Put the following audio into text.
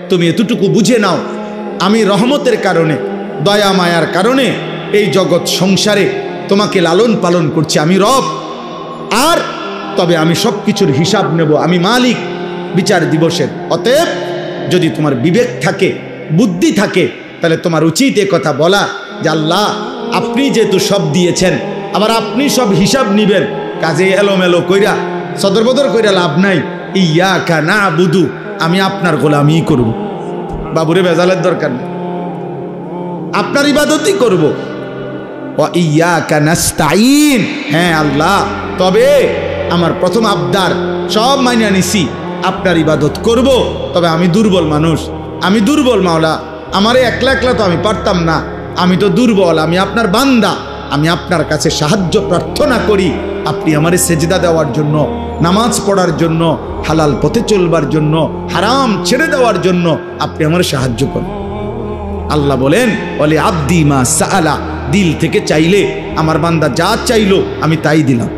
তুমি এতটুকু বুঝে নাও, আমি রহমতের কারণে, দয়া মায়ার কারণে এই জগৎ সংসারে তোমাকে লালন পালন করছি, আমি রব। আর তবে আমি সব কিছুর হিসাব নেব, আমি মালিক বিচার দিবসের। অতএব যদি তোমার বিবেক থাকে, বুদ্ধি থাকে, তাহলে তোমার উচিত এ কথা বলা যে আল্লাহ আপনি যেহেতু সব দিয়েছেন, আবার আপনি সব হিসাব নিবেন, কাজে এলোমেলো কইরা সদরবদর কইরা লাভ নাই। ইয়াকা নাবুদু, আমি আপনার গোলামি করব। বাবুরে বেজালের দরকার নেই, আপনার ইবাদতই করব। ওয়া ইয়াকা নাস্তাইন, হ্যাঁ আল্লাহ, তবে আমার প্রথম আবদার সব মাইনা নিছি, আপনার ইবাদত করব। তবে আমি দুর্বল মানুষ, আমি দুর্বল মাওলা, আমারে একলা একলা তো আমি পারতাম না, আমি তো দুর্বল, আমি আপনার বান্দা, আমি আপনার কাছে সাহায্য প্রার্থনা করি। আপনি আমারে সেজদা দেওয়ার জন্য, নামাজ পড়ার জন্য, হালাল পথে চলবার জন্য, হারাম ছেড়ে দেওয়ার জন্য আপনি আমারে সাহায্য করেন। আল্লাহ বলেন ওয়ালি আব্দি মা সাআলা, দিল থেকে চাইলে আমার বান্দা যা চাইলো আমি তাই দিলাম।